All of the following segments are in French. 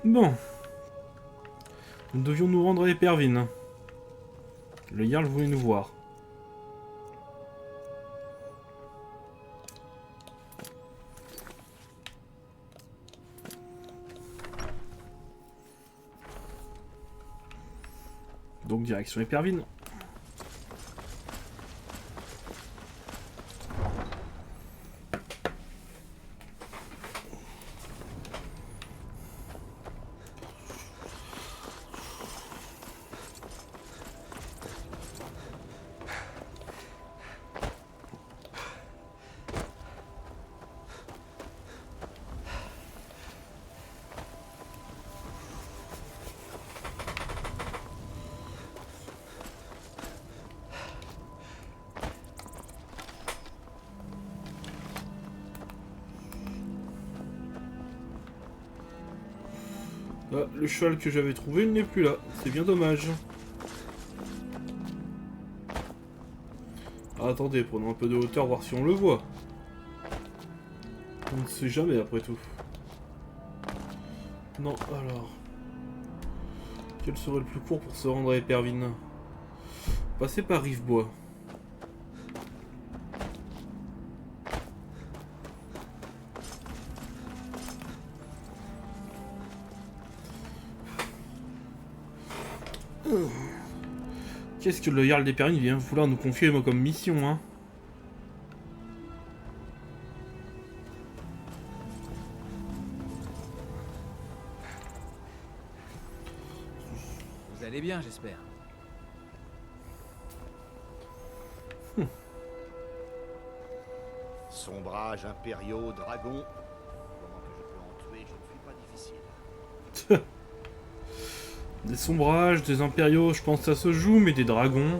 Bon. Nous devions nous rendre à Épervine. Le Jarl voulait nous voir. Donc direction Épervine. Ah, le cheval que j'avais trouvé, il n'est plus là. C'est bien dommage. Ah, attendez, prenons un peu de hauteur, voir si on le voit. On ne sait jamais, après tout. Non, alors... Quel serait le plus court pour se rendre à Épervine? Passer par Rivebois. Qu'est-ce que le Jarl d'Épervine vient vouloir nous confier moi comme mission, hein? Vous allez bien, j'espère. Sombrage, impériaux, dragons. Comment que je peux en tuer, je ne suis pas difficile. Des sombrages, des impériaux, je pense que ça se joue, mais des dragons...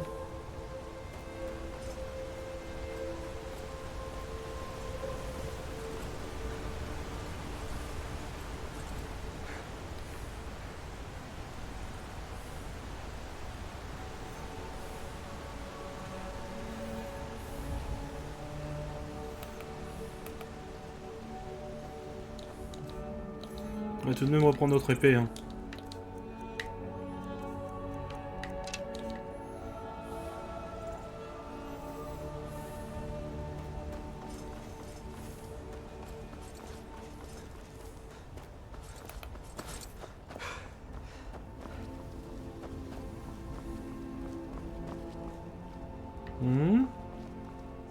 On va tout de même reprendre notre épée, hein.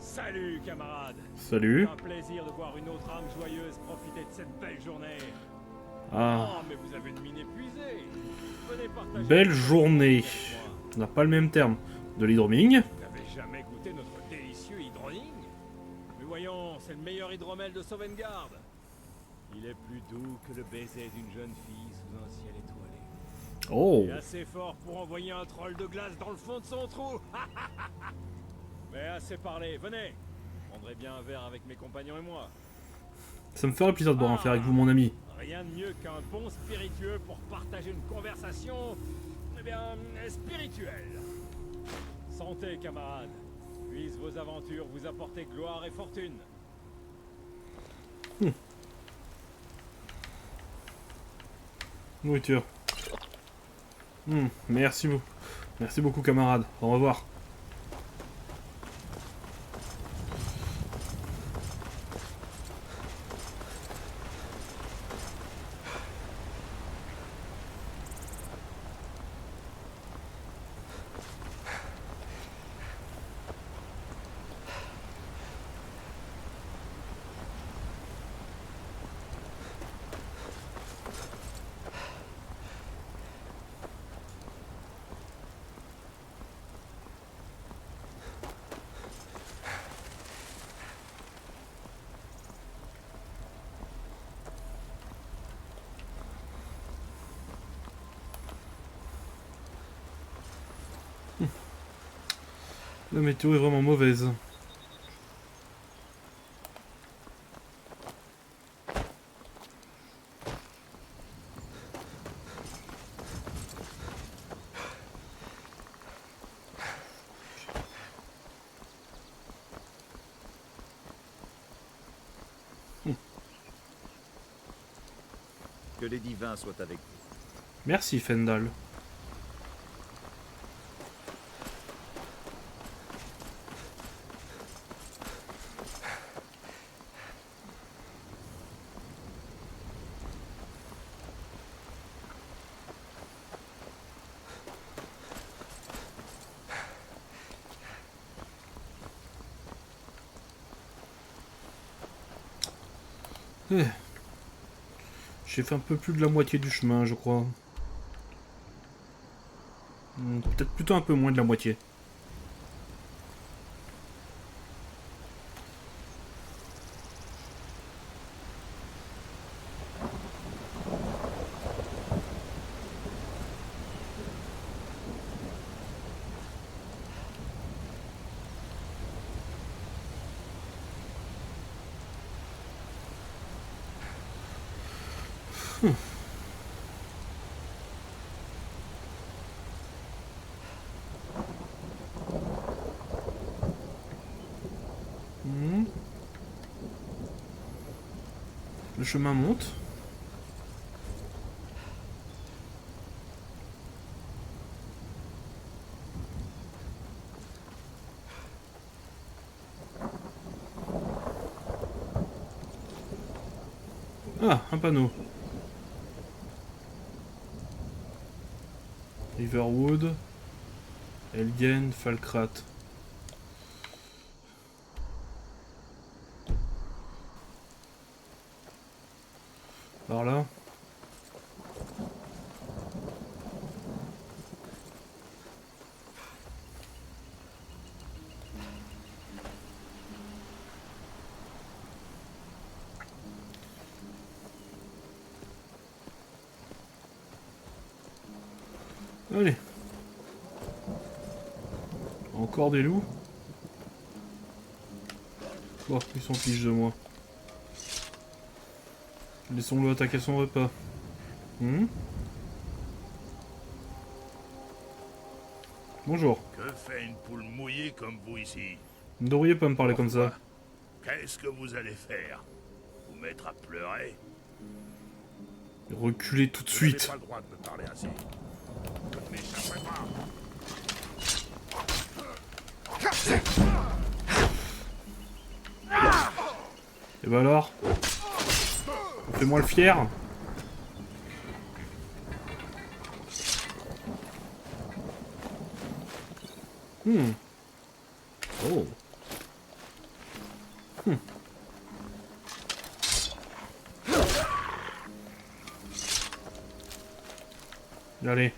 Salut, camarade. Salut. Un plaisir de voir une autre âme joyeuse profiter de cette belle journée. Ah, Oh, mais vous avez une mine épuisée. Venez partager belle votre journée. avec moi. On n'a pas le même terme. De l'hydroming. Vous n'avez jamais goûté notre délicieux hydroning? Mais voyons, c'est le meilleur hydromel de Sauvegarde. Il est plus doux que le baiser d'une jeune fille sous un ciel étoilé. Oh. Et assez fort pour envoyer un troll de glace dans le fond de son trou. Mais assez parlé, venez. Je prendrai bien un verre avec mes compagnons et moi. Ça me ferait plaisir de boire un verre avec vous, mon ami. Rien de mieux qu'un bon spiritueux pour partager une conversation, eh bien, spirituelle. Santé, camarades. Puissent vos aventures vous apporter gloire et fortune. Nourriture. Merci beaucoup. Merci beaucoup, camarade. Au revoir. La météo est vraiment mauvaise. Que les divins soient avec vous. Merci, Fendal. J'ai fait un peu plus de la moitié du chemin, je crois. Peut-être plutôt un peu moins de la moitié. Le chemin monte. Ah, un panneau. Riverwood, Elgen, Falkrat. Par là. Allez. Encore des loups. Bon, ils s'en fichent de moi. Laissons-le attaquer son repas. Bonjour. Que fait une poule mouillée comme vous ici? Vous ne devriez pas me parler comme ça. Qu'est-ce que vous allez faire? Vous mettre à pleurer? Reculez tout de Vous n'avez suite. pas le droit de me parler ainsi. Je ne m'échapperai pas. Et bah alors? Fais-moi le fier. Oh. Allez.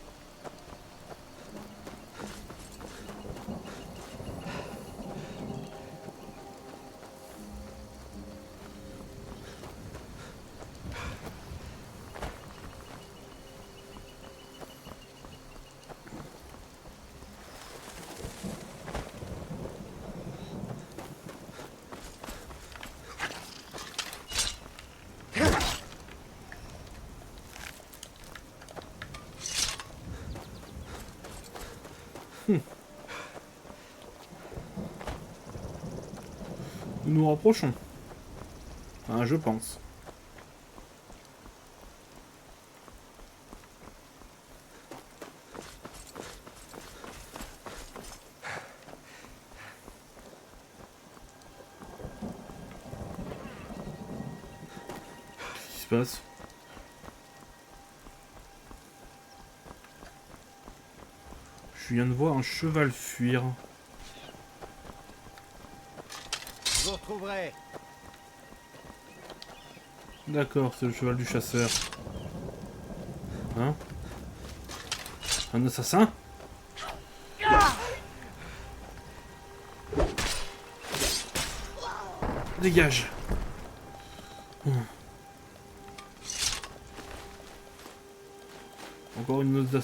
Nous nous rapprochons. Hein, je pense. Qu'est-ce qui se passe? Je viens de voir un cheval fuir. Je vous retrouverai. D'accord, c'est le cheval du chasseur. Hein? Un assassin? Dégage.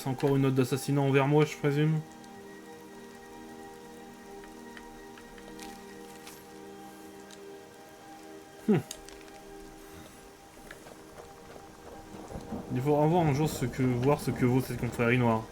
Encore une note d'assassinat envers moi, je présume. Il faudra voir un jour voir ce que vaut cette confrérie noire.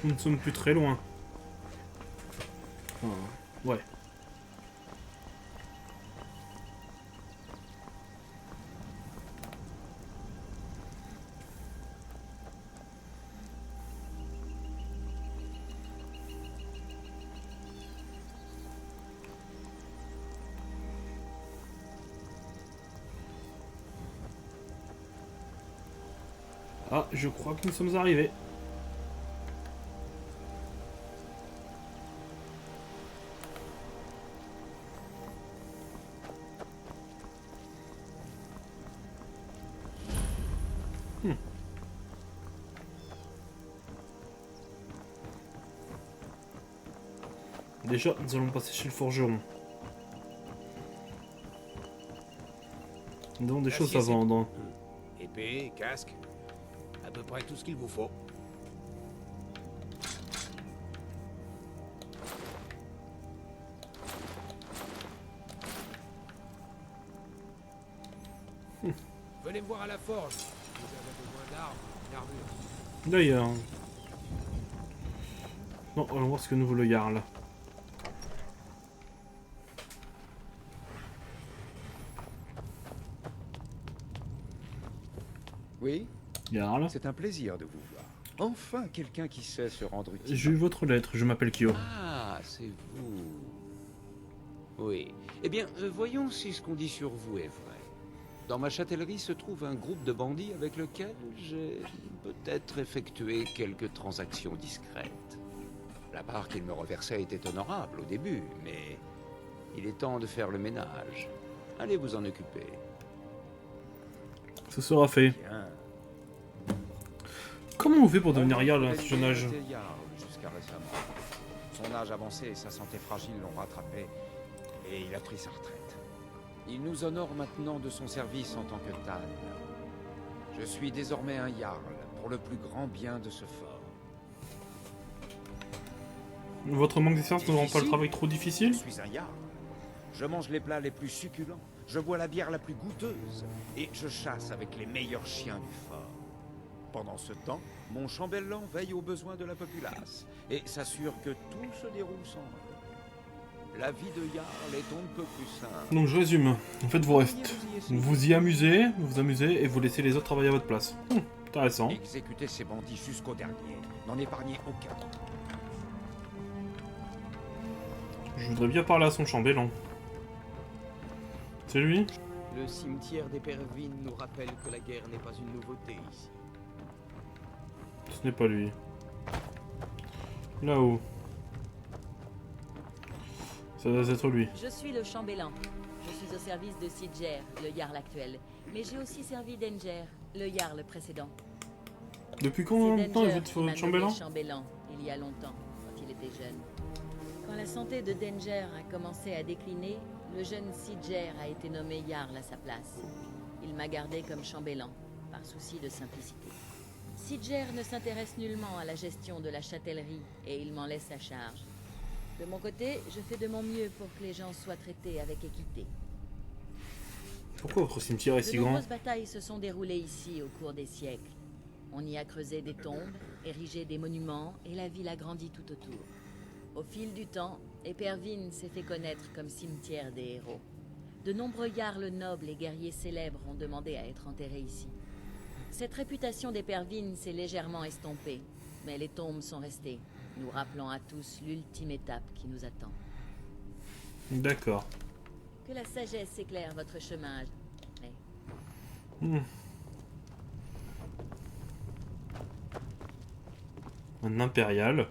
Nous ne sommes plus très loin. Enfin, ouais. Ah, je crois que nous sommes arrivés. Déjà, nous allons passer chez le forgeron. Nous avons des choses à vendre. Épée, casque, à peu près tout ce qu'il vous faut. Venez me voir à la forge. Vous avez besoin d'armes, d'armure. D'ailleurs. Non, allons voir ce que nous veut le Jarl. Oui, Jarl. c'est un plaisir de vous voir. Enfin, quelqu'un qui sait se rendre utile. J'ai eu votre lettre, je m'appelle Kyo. Ah, c'est vous. Oui. Eh bien, voyons si ce qu'on dit sur vous est vrai. Dans ma châtellerie se trouve un groupe de bandits avec lequel j'ai peut-être effectué quelques transactions discrètes. La part qu'ils me reversaient était honorable au début, mais il est temps de faire le ménage. Allez vous en occuper. Ce sera fait. Bien. Comment on fait pour devenir Mon Jarl à oncle ce jeune âge? était Jarl jusqu'à récemment. Son âge avancé et sa santé fragile l'ont rattrapé, et il a pris sa retraite. Il nous honore maintenant de son service en tant que Tan. Je suis désormais un Jarl, pour le plus grand bien de ce fort. Votre manque d'expérience ne rend pas le travail trop Je difficile? suis un Jarl. Je mange les plats les plus succulents, je bois la bière la plus goûteuse, et je chasse avec les meilleurs chiens du fort. Pendant ce temps, mon chambellan veille aux besoins de la populace, et s'assure que tout se déroule sans mal. La vie de Jarl est on ne peut plus simple. Donc je résume. En fait, vous restez. Vous y amusez, et vous laissez les autres travailler à votre place. Intéressant. Exécutez ces bandits jusqu'au dernier, n'en épargnez aucun. Je voudrais bien parler à son chambellan. C'est lui? Le cimetière des Pervines nous rappelle que la guerre n'est pas une nouveauté ici. Ce n'est pas lui. Là-haut. Ça doit être lui. Je suis le chambellan. Je suis au service de Sidger, le Jarl actuel. Mais j'ai aussi servi d'Enger, le Jarl précédent. Depuis C'est combien de temps Denger vous qui êtes m'a nommé chambellan? chambellan, il y a longtemps, quand il était jeune. Quand la santé de Denger a commencé à décliner, le jeune Sidger a été nommé Jarl à sa place. Il m'a gardé comme chambellan, par souci de simplicité. Sidger ne s'intéresse nullement à la gestion de la châtellerie et il m'en laisse à charge. De mon côté, je fais de mon mieux pour que les gens soient traités avec équité. Pourquoi votre cimetière est De si grand? nombreuses batailles se sont déroulées ici au cours des siècles. On y a creusé des tombes, érigé des monuments et la ville a grandi tout autour. Au fil du temps, Épervine s'est fait connaître comme cimetière des héros. De nombreux jarls nobles et guerriers célèbres ont demandé à être enterrés ici. Cette réputation d'Épervine s'est légèrement estompée, mais les tombes sont restées, nous rappelant à tous l'ultime étape qui nous attend. D'accord. Que la sagesse éclaire votre chemin. Mais Un impérial.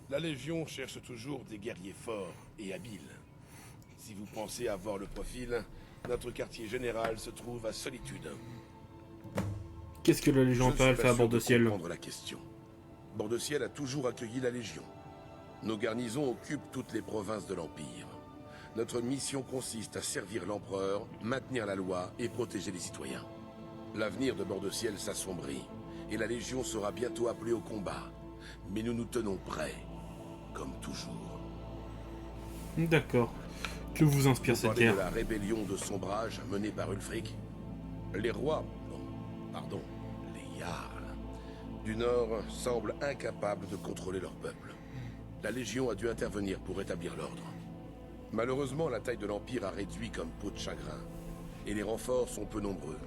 La Légion cherche toujours des guerriers forts et habiles. Si vous pensez avoir le profil, notre quartier général se trouve à Solitude. Qu'est-ce que la Légion Je ne impériale suis fait pas à sûr de Bord-de-Ciel? comprendre la question. Bord-de-Ciel a toujours accueilli la Légion. Nos garnisons occupent toutes les provinces de l'Empire. Notre mission consiste à servir l'Empereur, maintenir la loi et protéger les citoyens. L'avenir de Bord-de-Ciel s'assombrit, et la Légion sera bientôt appelée au combat. Mais nous nous tenons prêts, comme toujours. D'accord. Que vous inspire Vous cette parlez de guerre? la rébellion de Sombrage menée par Ulfric. Les rois, pardon, les Jarls du Nord semblent incapables de contrôler leur peuple. La Légion a dû intervenir pour rétablir l'ordre. Malheureusement, la taille de l'Empire a réduit comme peau de chagrin, et les renforts sont peu nombreux.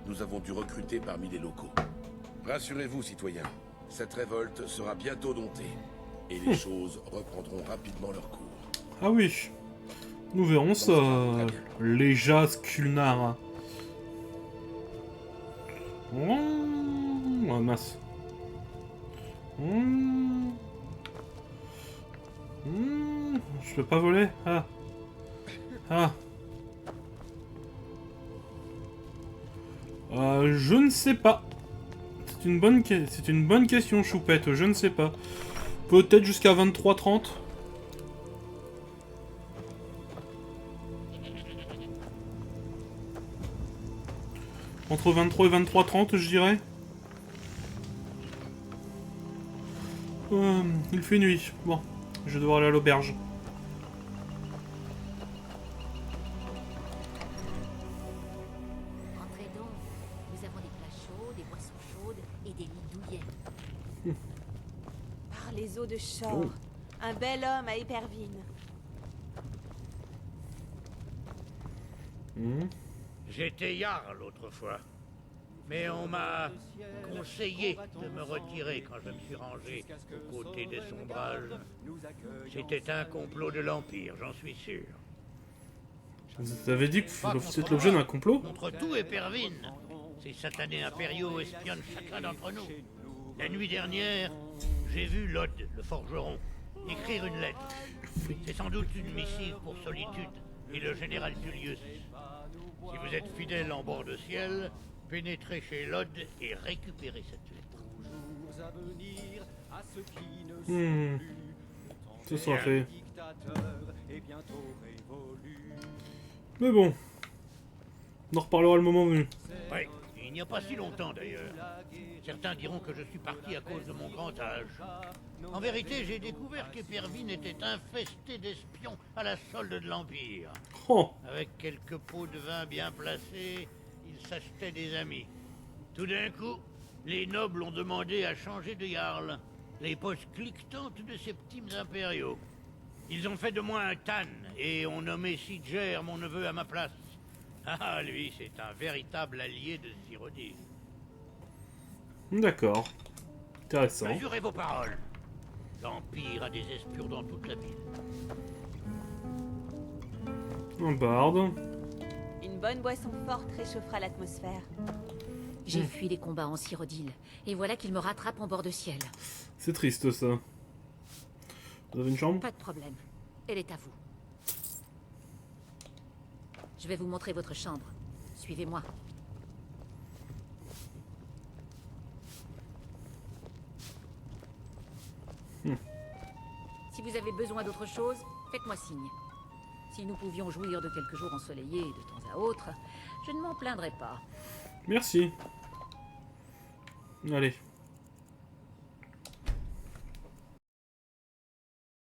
Nous avons dû recruter parmi les locaux. Rassurez-vous, citoyens, cette révolte sera bientôt domptée, et les choses reprendront rapidement leur cours. Ah oui. Nous verrons ça. Leja Skulnar. Oh, mince. Je peux pas voler. Ah. Ah. Je ne sais pas. C'est une bonne question, Choupette. Je ne sais pas. Peut-être jusqu'à 23h30. Entre 23 et 23h30, je dirais. Il fait nuit. Bon, je vais devoir aller à l'auberge. Entrez donc. Nous avons des plats chauds, des boissons chaudes et des lits douillets. Par les eaux de Shor, un bel homme à Épervine. J'étais Jarl autrefois, mais on m'a conseillé de me retirer quand je me suis rangé aux côtés des Sombrages. C'était un complot de l'Empire, j'en suis sûr. Vous avez dit que vous êtes l'objet d'un complot? Contre tout Épervine, ces satanés impériaux espionnent chacun d'entre nous. La nuit dernière, j'ai vu Lod, le forgeron, écrire une lettre. C'est sans doute une missive pour Solitude et le général Tullius. Si vous êtes fidèle en bord de ciel, pénétrez chez Lod et récupérez cette lettre. Ce sera fait. Mais bon. On en reparlera le moment venu. Oui, il n'y a pas si longtemps d'ailleurs. Certains diront que je suis parti à cause de mon grand âge. En vérité, j'ai découvert qu'Épervine était infestée d'espions à la solde de l'Empire. Oh. Avec quelques pots de vin bien placés, ils s'achetaient des amis. Tout d'un coup, les nobles ont demandé à changer de Jarl, les poches cliquetantes de ces petits impériaux. Ils ont fait de moi un Tan et ont nommé Sidger, mon neveu, à ma place. Ah, lui, c'est un véritable allié de Cyrodiil. D'accord. Intéressant. Mesurez vos paroles. L'Empire a des espions dans toute la ville. Un barde. Une bonne boisson forte réchauffera l'atmosphère. J'ai fui les combats en Cyrodiil, et voilà qu'il me rattrape en bord de ciel. C'est triste ça. Vous avez une chambre? Pas de problème. Elle est à vous. Je vais vous montrer votre chambre. Suivez-moi. Si vous avez besoin d'autre chose, faites-moi signe. Si nous pouvions jouir de quelques jours ensoleillés de temps à autre, je ne m'en plaindrais pas. Merci. Allez.